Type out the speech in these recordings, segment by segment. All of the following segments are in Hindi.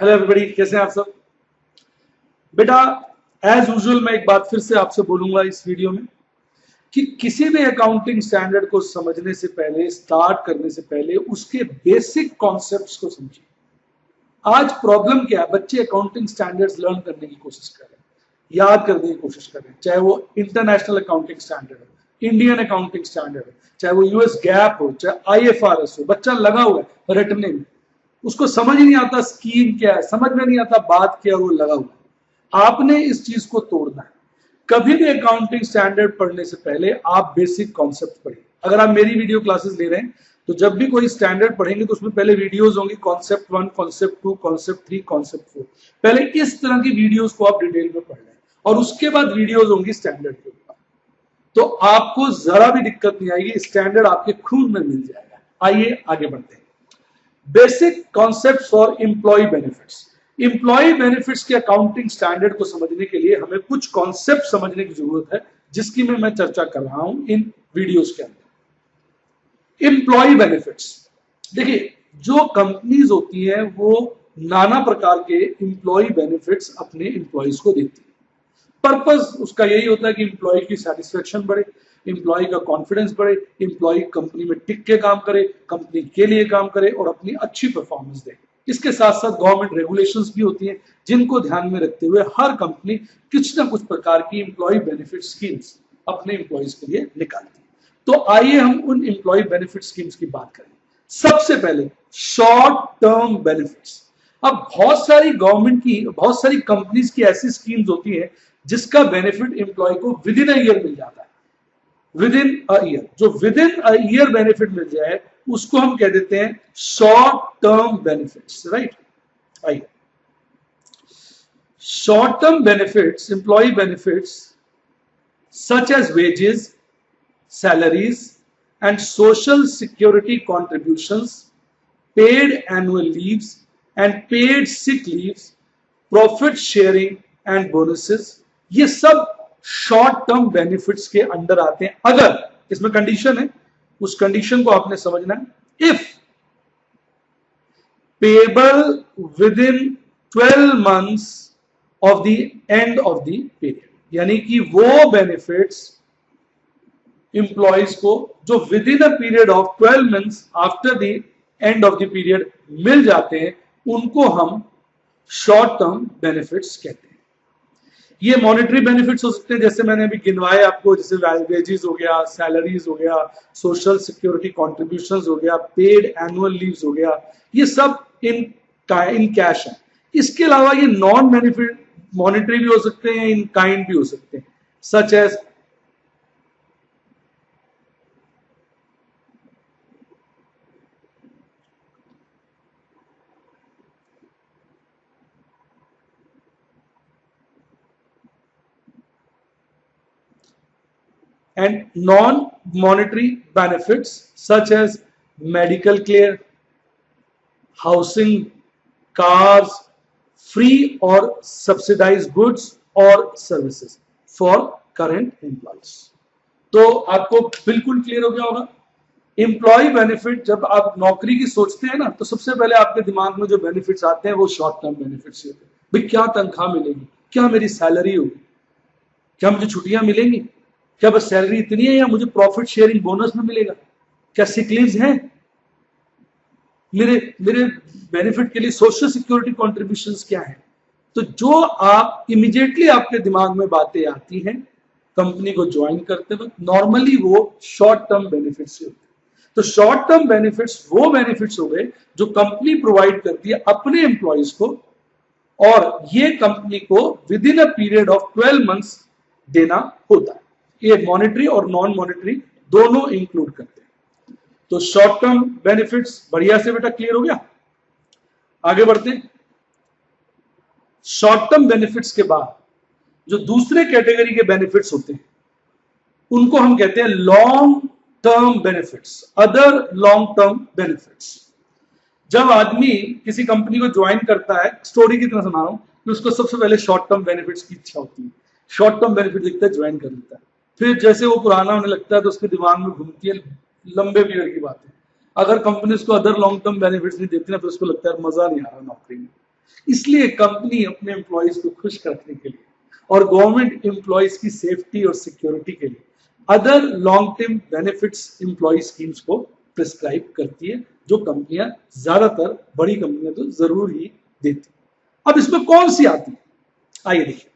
हेलो एवरीबॉडी, कैसे हैं आप सब? बेटा, एज यूजुअल मैं एक बात फिर से आपसे बोलूंगा इस वीडियो में कि किसी भी अकाउंटिंग स्टैंडर्ड को समझने से पहले, स्टार्ट करने से पहले उसके बेसिक कॉन्सेप्ट्स को समझिए। आज प्रॉब्लम क्या है, बच्चे अकाउंटिंग स्टैंडर्ड्स लर्न करने की कोशिश कर रहे हैं, याद करने की कोशिश कर रहे हैं, चाहे वो इंटरनेशनल अकाउंटिंग स्टैंडर्ड हो, इंडियन अकाउंटिंग स्टैंडर्ड हो, चाहे वो यूएस गैप हो, चाहे IFRS हो। बच्चा लगा हुआ है रटने में, उसको समझ ही नहीं आता स्कीम क्या है, समझ में नहीं आता बात क्या है, वो लगा हुआ है। आपने इस चीज को तोड़ना है। कभी भी अकाउंटिंग स्टैंडर्ड पढ़ने से पहले आप बेसिक कॉन्सेप्ट पढ़िए। अगर आप मेरी वीडियो क्लासेस ले रहे हैं तो जब भी कोई स्टैंडर्ड पढ़ेंगे तो उसमें पहले वीडियोस होंगी, कॉन्सेप्ट 1, कॉन्सेप्ट 2, कॉन्सेप्ट 3, कॉन्सेप्ट 4। पहले इस तरह की वीडियोस को आप डिटेल में पढ़ लें और उसके बाद वीडियोस होंगी स्टैंडर्ड के ऊपर। तो आपको जरा भी दिक्कत नहीं आएगी, स्टैंडर्ड आपके खून में मिल जाएगा। आइए आगे बढ़ते हैं। Basic concept for employee benefits. Employee benefits के अकाउंटिंग स्टैंडर्ड को समझने के लिए हमें कुछ कॉन्सेप्ट समझने की जरूरत है, जिसकी मैं चर्चा कर रहा हूं इन वीडियोस के अंदर। एम्प्लॉय बेनिफिट्स, देखिए जो कंपनीज होती हैं वो नाना प्रकार के एम्प्लॉय बेनिफिट्स अपने एम्प्लॉयज को देती है। पर्पस उसका यही होता है कि एम्प्लॉय की सेटिस्फेक्शन बढ़े, एम्प्लॉय का कॉन्फिडेंस बढ़े, एम्प्लॉय कंपनी में टिक के काम करे, कंपनी के लिए काम करे और अपनी अच्छी परफॉर्मेंस दे। इसके साथ साथ गवर्नमेंट रेगुलेशंस भी होती हैं जिनको ध्यान में रखते हुए हर कंपनी कुछ ना कुछ प्रकार की एम्प्लॉय बेनिफिट स्कीम्स अपने एम्प्लॉयज के लिए निकालती है। तो आइए हम उन एम्प्लॉय बेनिफिट स्कीम्स की बात करें। सबसे पहले शॉर्ट टर्म बेनिफिट्स। अब बहुत सारी गवर्नमेंट की, बहुत सारी कंपनीज की ऐसी स्कीम्स होती है जिसका बेनिफिट एम्प्लॉय को विद इन अ ईयर मिल जाता है। विद इन अ ईयर, जो within a year benefit मिल जाए उसको हम कह देते हैं शॉर्ट टर्म बेनिफिट्स, राइट। आइए, short term benefits, employee benefits such as wages, salaries and social security contributions, paid annual leaves and paid sick leaves, profit sharing and bonuses, ये सब शॉर्ट टर्म बेनिफिट्स के अंडर आते हैं। अगर इसमें कंडीशन है, उस कंडीशन को आपने समझना है। If payable within 12 months of the end of the period, यानी कि वो बेनिफिट्स एम्प्लॉयज को जो within a period of 12 months after the end of the period मिल जाते हैं, उनको हम शॉर्ट टर्म बेनिफिट्स कहते हैं। ये मॉनेटरी बेनिफिट्स हो सकते हैं, जैसे मैंने अभी गिनवाए आपको, जैसे वेजेस हो गया, सैलरीज हो गया, सोशल सिक्योरिटी कॉन्ट्रीब्यूशंस हो गया, पेड एनुअल लीव्स हो गया, ये सब इन कैश है। इसके अलावा ये नॉन बेनिफिट मॉनेटरी भी हो सकते हैं, इन काइंड भी हो सकते हैं, such as and non-monetary benefits such as medical care, housing, cars, free or subsidized goods or services for current employees। तो आपको बिल्कुल क्लियर हो गया होगा। एम्प्लॉय बेनिफिट, जब आप नौकरी की सोचते हैं ना, तो सबसे पहले आपके दिमाग में जो बेनिफिट्स आते हैं वो शॉर्ट टर्म बेनिफिट्स होते हैं। भाई क्या तनख्वाह मिलेगी, क्या मेरी सैलरी होगी, क्या मुझे छुट्टियां मिलेंगी, क्या बस सैलरी इतनी है या मुझे प्रॉफिट शेयरिंग बोनस में मिलेगा, क्या सिक लीव्स हैं, मेरे मेरे बेनिफिट के लिए सोशल सिक्योरिटी कॉन्ट्रीब्यूशंस क्या है। तो जो आप इमीडिएटली आपके दिमाग में बातें आती हैं कंपनी को ज्वाइन करते वक्त, नॉर्मली वो शॉर्ट टर्म बेनिफिट्स होते हैं। तो शॉर्ट टर्म बेनिफिट्स वो बेनिफिट्स हो गए जो कंपनी प्रोवाइड करती है अपने एम्प्लॉयज को, और ये कंपनी को within a period of 12 months देना होता है। ये मॉनेटरी और नॉन मॉनेटरी दोनों इंक्लूड करते हैं। तो शॉर्ट टर्म बेनिफिट्स बढ़िया से बेटा क्लियर हो गया। आगे बढ़ते हैं। शॉर्ट टर्म बेनिफिट्स के बाद जो दूसरे कैटेगरी के बेनिफिट्स होते हैं उनको हम कहते हैं long term benefits, other long term benefits. जब आदमी किसी कंपनी को ज्वाइन करता है, स्टोरी की तरह सुना रहा हूं, कि उसको सबसे पहले शॉर्ट टर्म बेनिफिट्स की इच्छा होती है, शॉर्ट टर्म बेनिफिट दिखता है, ज्वाइन कर लेता है। फिर जैसे वो पुराना होने लगता है तो उसके दिमाग में घूमती है लंबे पीरियड की बात है। अगर कंपनी उसको अदर लॉन्ग टर्म बेनिफिट्स नहीं देती ना, तो उसको लगता है मजा नहीं आ रहा नौकरी में, इसलिए कंपनी अपने एम्प्लॉयज को खुश रखने के लिए और गवर्नमेंट एम्प्लॉयज की सेफ्टी और सिक्योरिटी के लिए other long term benefits employee schemes को प्रिस्क्राइब करती है, जो कंपनियां ज्यादातर बड़ी कंपनियां तो जरूर ही देती। अब इसमें कौन सी आती है, आइए देखिए।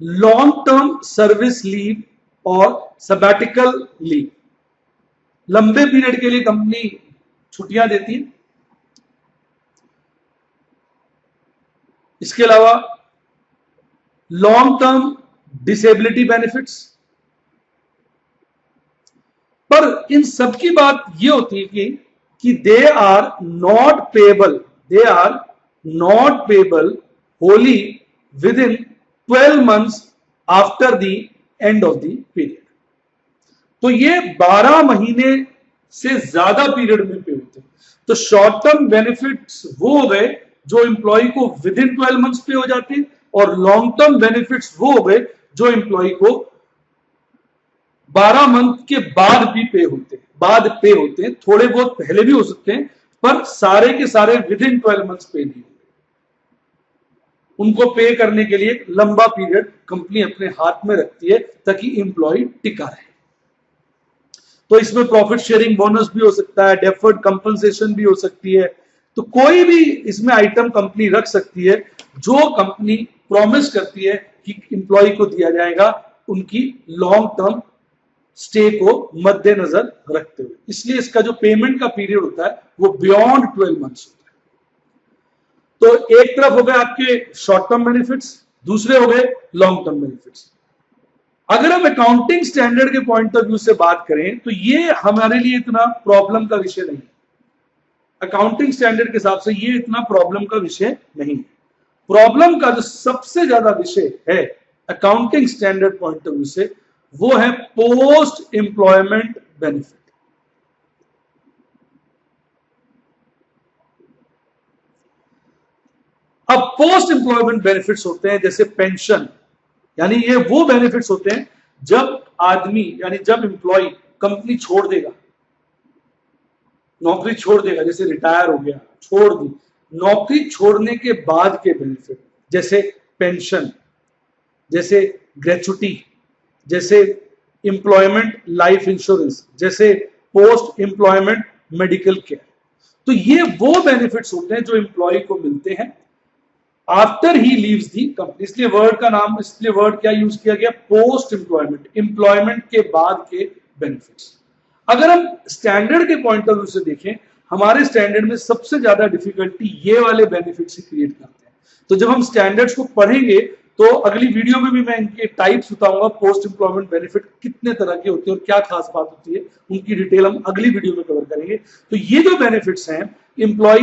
लॉन्ग टर्म सर्विस लीव और सबैटिकल लीव, लंबे पीरियड के लिए कंपनी छुट्टियां देती है। इसके अलावा लॉन्ग टर्म डिसेबिलिटी बेनिफिट्स, पर इन सब की बात यह होती है कि they are not payable wholly within 12 months after the end of the period. तो ये 12 महीने से ज्यादा पीरियड में पे होते हैं। तो शॉर्ट टर्म बेनिफिट्स वो हो गए जो एम्प्लॉय को विद इन 12 months पे हो जाते हैं, और लॉन्ग टर्म बेनिफिट्स वो हो गए जो एम्प्लॉय को 12 मंथ के बाद भी पे होते हैं, थोड़े बहुत पहले भी हो सकते हैं, पर सारे के सारे विद इन 12 months पे नहीं होते। उनको पे करने के लिए एक लंबा पीरियड कंपनी अपने हाथ में रखती है ताकि एम्प्लॉय टिका रहे। तो इसमें प्रॉफिट शेयरिंग बोनस भी हो सकता है, डेफर्ड कंपनसेशन भी हो सकती है। तो कोई भी इसमें आइटम कंपनी रख सकती है जो कंपनी प्रॉमिस करती है कि एम्प्लॉय को दिया जाएगा उनकी लॉन्ग टर्म स्टे को मद्देनजर रखते हुए। इसलिए इसका जो पेमेंट का पीरियड होता है वो बियॉन्ड 12 months होता है। तो एक तरफ हो गए आपके शॉर्ट टर्म बेनिफिट्स, दूसरे हो गए लॉन्ग टर्म बेनिफिट्स। अगर हम अकाउंटिंग स्टैंडर्ड के पॉइंट ऑफ व्यू से बात करें तो ये हमारे लिए इतना प्रॉब्लम का विषय नहीं है। अकाउंटिंग स्टैंडर्ड के हिसाब से ये इतना प्रॉब्लम का विषय नहीं है। प्रॉब्लम का जो सबसे ज्यादा विषय है accounting standard point of view से, वो है पोस्ट एम्प्लॉयमेंट बेनिफिट। अब पोस्ट एम्प्लॉयमेंट बेनिफिट्स होते हैं जैसे पेंशन, यानी ये वो बेनिफिट्स होते हैं जब आदमी यानी जब एम्प्लॉय कंपनी छोड़ देगा, नौकरी छोड़ देगा, जैसे रिटायर हो गया, छोड़ दी, नौकरी छोड़ने के बाद के बेनिफिट जैसे पेंशन, जैसे ग्रेचुटी, जैसे एम्प्लॉयमेंट लाइफ इंश्योरेंस, जैसे पोस्ट एम्प्लॉयमेंट मेडिकल केयर। तो ये वो बेनिफिट्स होते हैं जो एम्प्लॉय को मिलते हैं after he leaves the company. इसलिए वर्ड क्या यूज किया गया, पोस्ट एम्प्लॉयमेंट, एम्प्लॉयमेंट के बाद के बेनिफिट्स। अगर हम स्टैंडर्ड के पॉइंट ऑफ व्यू से देखें, हमारे स्टैंडर्ड में सबसे ज्यादा डिफिकल्टी ये वाले बेनिफिट्स ही क्रिएट करते हैं। तो जब हम स्टैंडर्ड्स को पढ़ेंगे तो अगली वीडियो में भी मैं इनके टाइप्स बताऊंगा, पोस्ट एम्प्लॉयमेंट बेनिफिट कितने तरह के होते हैं और क्या खास बात होती है, उनकी डिटेल हम अगली वीडियो में कवर करेंगे। तो ये जो बेनिफिट्स हैं एम्प्लॉय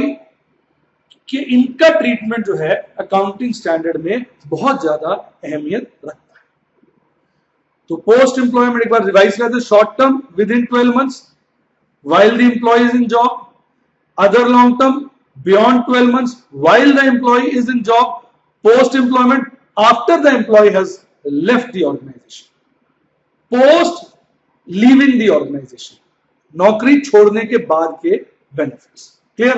कि इनका ट्रीटमेंट जो है अकाउंटिंग स्टैंडर्ड में बहुत ज्यादा अहमियत रखता है। तो पोस्ट एम्प्लॉयमेंट एक बार रिवाइज करते हैं, short term with in 12 months while the employee is in job, other long term beyond 12 months while the employee is in job, post employment after the employee has left the organization, post leaving the organization, नौकरी छोड़ने के बाद के बेनिफिट्स। क्लियर?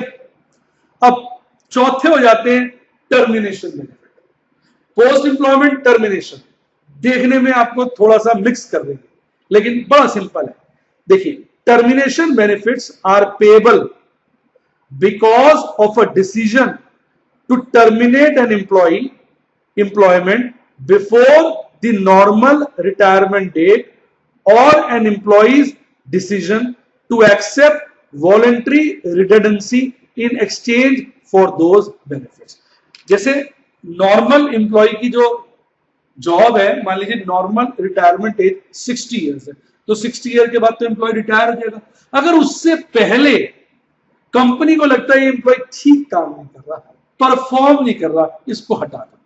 अब चौथे हो जाते हैं termination benefit. Post employment termination देखने में आपको थोड़ा सा मिक्स कर देंगे, लेकिन बड़ा सिंपल है। देखिए, termination benefits are payable because of a decision to terminate an employment before the normal retirement date और an employee's decision to accept voluntary redundancy in exchange for those benefits. जैसे नॉर्मल एम्प्लॉय की जो जॉब है, मान लीजिए नॉर्मल रिटायरमेंट एज 60 ईयर्स है, तो 60 ईयर के बाद तो एम्प्लॉय रिटायर हो जाएगा। अगर उससे पहले कंपनी को लगता है ये एम्प्लॉय ठीक काम नहीं कर रहा, परफॉर्म नहीं कर रहा, इसको हटा दो,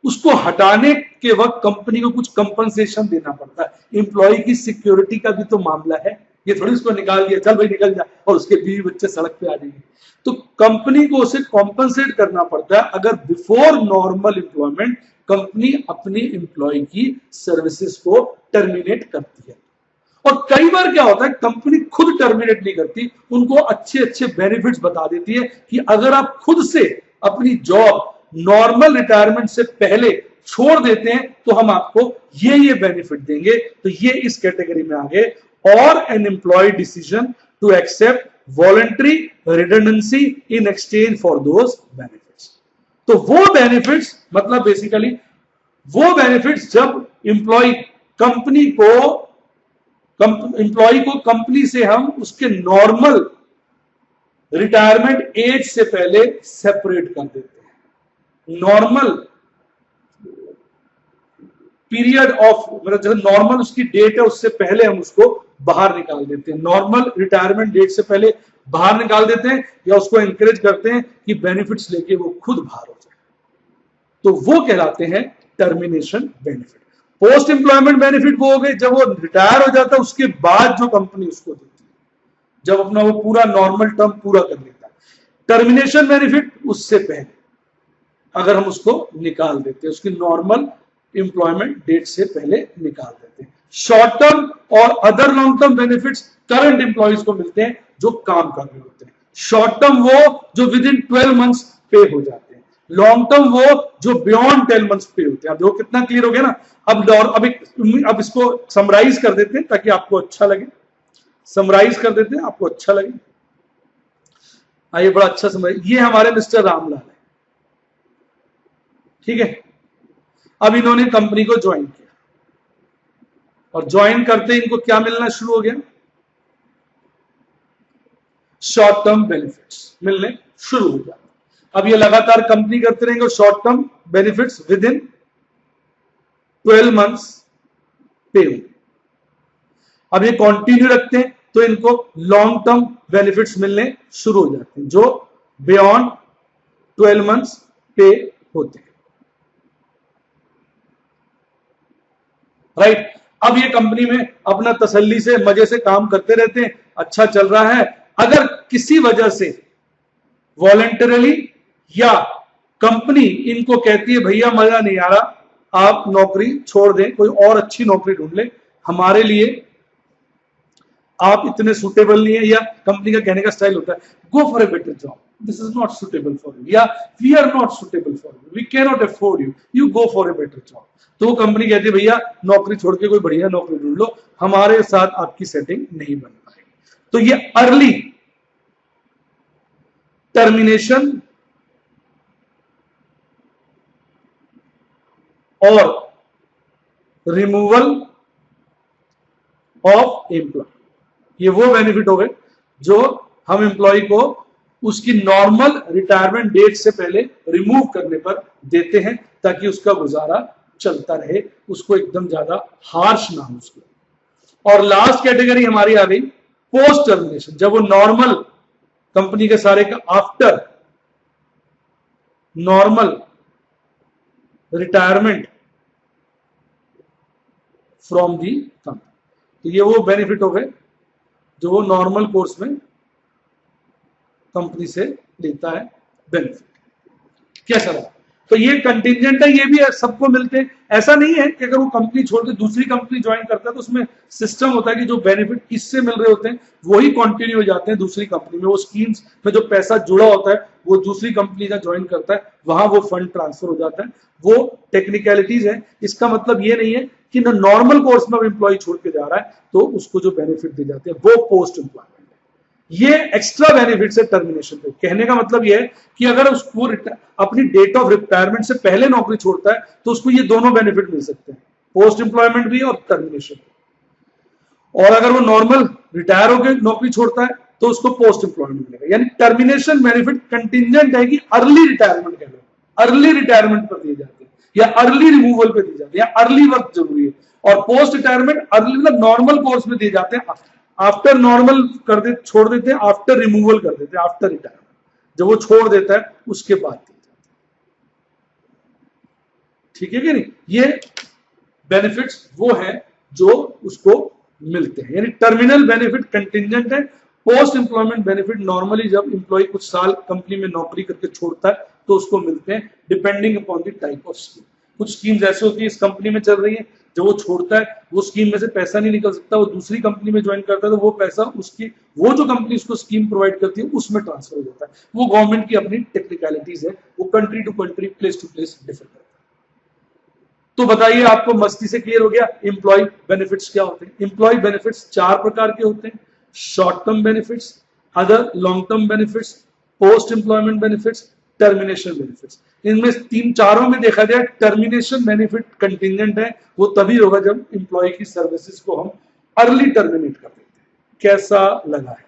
उसको हटाने के वक्त कंपनी को कुछ कंपनसेशन देना पड़ता है। एम्प्लॉय की सिक्योरिटी का भी तो मामला है, ये थोड़ी उसको निकाल दिया, चल भाई निकल जा, और उसके बीवी बच्चे सड़क पे आ जाएंगे। तो कंपनी को उसे कॉम्पनसेट करना पड़ता है अगर बिफोर नॉर्मल एम्प्लॉयमेंट कंपनी अपनी एम्प्लॉय की सर्विसेज को टर्मिनेट करती है। और कई बार क्या होता है, कंपनी खुद टर्मिनेट नहीं करती, उनको अच्छे अच्छे बेनिफिट्स बता देती है कि अगर आप खुद से अपनी जॉब नॉर्मल रिटायरमेंट से पहले छोड़ देते हैं तो हम आपको ये बेनिफिट देंगे। तो ये इस कैटेगरी में आ गए। और an employee decision to accept voluntary redundancy in exchange for those benefits. तो वो बेनिफिट्स मतलब बेसिकली वो बेनिफिट्स जब एम्प्लॉय को कंपनी से हम उसके नॉर्मल रिटायरमेंट एज से पहले सेपरेट कर देते हैं। नॉर्मल पीरियड ऑफ मतलब जो नॉर्मल उसकी डेट है उससे पहले हम उसको बाहर निकाल देते हैं, नॉर्मल रिटायरमेंट डेट से पहले बाहर निकाल देते हैं, या उसको एनकरेज करते हैं कि बेनिफिट्स लेके वो खुद बाहर हो जाए। तो वो कहलाते हैं termination benefit. Post employment benefit वो हो गए जब वो रिटायर हो जाता है उसके बाद जो कंपनी उसको देती है, जब अपना वो पूरा नॉर्मल टर्म पूरा कर लेता है। टर्मिनेशन बेनिफिट उससे पहले अगर हम उसको निकाल देते हैं, उसकी नॉर्मल एम्प्लॉयमेंट डेट से पहले निकाल देते हैं। शॉर्ट टर्म और other long term benefits current employees को मिलते हैं जो काम कर रहे होते हैं। शॉर्ट टर्म वो जो विद इन 12 मंथ्स पे हो जाते हैं, लॉन्ग टर्म वो जो बियॉन्ड 10 मंथ्स पे होते हैं। अब देखो कितना क्लियर हो गया ना। अब इसको समराइज कर देते हैं ताकि आपको अच्छा लगे। समराइज कर देते हैं, आपको अच्छा लगे। आइए, बड़ा अच्छा समराइज। ये हमारे मिस्टर रामलाल है, ठीक है। अब इन्होंने कंपनी को ज्वाइन किया और ज्वाइन करते ही इनको क्या मिलना शुरू हो गया, शॉर्ट टर्म बेनिफिट्स मिलने शुरू हो गया। अब ये लगातार कंपनी करते रहेंगे और short term benefits with in 12 months पे होंगे। अब ये कंटिन्यू रखते हैं तो इनको लॉन्ग टर्म बेनिफिट्स मिलने शुरू हो जाते हैं जो बियॉन्ड 12 मंथ्स पे होते हैं, राइट। अब ये कंपनी में अपना तसल्ली से मजे से काम करते रहते हैं, अच्छा चल रहा है। अगर किसी वजह से वॉलंटरली या कंपनी इनको कहती है भैया मजा नहीं आ रहा, आप नौकरी छोड़ दें, कोई और अच्छी नौकरी ढूंढ ले, हमारे लिए आप इतने सुटेबल नहीं है, या कंपनी का कहने का स्टाइल होता है go for a better job, this is not suitable for you, या we are not suitable for you, we can not afford you, you go for a better job. तो कंपनी कहती है भैया नौकरी छोड़ के कोई बढ़िया नौकरी ढूंढ लो, हमारे साथ आपकी सेटिंग नहीं बन पाएगी। तो ये अर्ली टर्मिनेशन और रिमूवल ऑफ एम्प्लॉय, ये वो बेनिफिट हो गए जो हम एम्प्लॉय को उसकी नॉर्मल रिटायरमेंट डेट से पहले रिमूव करने पर देते हैं ताकि उसका गुजारा चलता रहे, उसको एकदम ज्यादा हार्श ना हो उसको। और लास्ट कैटेगरी हमारी आ गई पोस्ट टर्मिनेशन, जब वो नॉर्मल कंपनी के सारे का after normal retirement from the company. तो ये वो बेनिफिट हो गए जो वो नॉर्मल कोर्स में कंपनी से लेता है बेनिफिट। कैसा रहा? तो ये कंटिंजेंट है, ये भी सबको मिलते हैं। ऐसा नहीं है कि अगर वो कंपनी छोड़ के दूसरी कंपनी ज्वाइन करता है तो उसमें सिस्टम होता है कि जो बेनिफिट इससे मिल रहे होते हैं वही कंटिन्यू हो जाते हैं दूसरी कंपनी में। वो स्कीम्स में जो पैसा जुड़ा होता है वो दूसरी कंपनी का ज्वाइन करता है, वहां वो फंड ट्रांसफर हो जाता है। वो टेक्निकलिटीज है। इसका मतलब ये नहीं है कि नॉर्मल कोर्स में एम्प्लॉय छोड़ के जा रहा है तो उसको जो बेनिफिट दिए जाते हैं वो पोस्ट एम्प्लॉयमेंट। ये एक्स्ट्रा बेनिफिट से टर्मिनेशन पे। कहने का मतलब ये है कि अगर उसको अपनी डेट ऑफ रिटायरमेंट से पहले नौकरी छोड़ता है तो उसको ये दोनों बेनिफिट मिल सकते हैं, पोस्ट एम्प्लॉयमेंट भी और टर्मिनेशन भी। और अगर वो नॉर्मल रिटायर होकर नौकरी छोड़ता है तो उसको पोस्ट एम्प्लॉयमेंट मिलेगा। यानी टर्मिनेशन बेनिफिट कंटिंजेंट है कि अर्ली रिटायरमेंट कह लो, अर्ली रिटायरमेंट पर दिए जाते हैं या अर्ली रिमूवल पे दिए जाते हैं या अर्ली वर्क जरूरी है। और पोस्ट रिटायरमेंट अर्ली मतलब नॉर्मल कोर्स में दिए जाते हैं, आफ्टर नॉर्मल कर दे छोड़ देते हैं, आफ्टर रिमूवल कर देते हैं, आफ्टर रिटायरमेंट जब वो छोड़ देता है उसके बाद दिए जाते हैं। ठीक है कि नहीं? ये बेनिफिट्स वो हैं जो उसको मिलते हैं। यानी टर्मिनल बेनिफिट कंटिंजेंट है, पोस्ट एम्प्लॉयमेंट बेनिफिट नॉर्मली जब एम्प्लॉय कुछ साल कंपनी में नौकरी करके छोड़ता है तो उसको मिलते हैं depending upon the type of scheme. कुछ स्कीम्स ऐसे होती है इस कंपनी में चल रही है, जब वो छोड़ता है वो स्कीम में से पैसा नहीं निकल सकता, वो दूसरी कंपनी में ज्वाइन करता है तो वो पैसा उसकी, वो जो कंपनी उसको स्कीम प्रोवाइड करती है उसमें ट्रांसफर हो जाता है। वो गवर्नमेंट की अपनी टेक्निकलिटीज है, वो country to country, place to place differ करता है। तो बताइए, आपको मस्ती से क्लियर हो गया एम्प्लॉय बेनिफिट्स क्या होते हैं? एम्प्लॉय बेनिफिट्स 4 प्रकार के होते हैं, short term benefits, other long term benefits, post employment benefits, termination benefits. इनमें तीन चारों में देखा जाए टर्मिनेशन बेनिफिट कंटिजेंट है, वो तभी होगा जब एम्प्लॉय की सर्विसेज को हम अर्ली टर्मिनेट कर देते हैं। कैसा लगा है?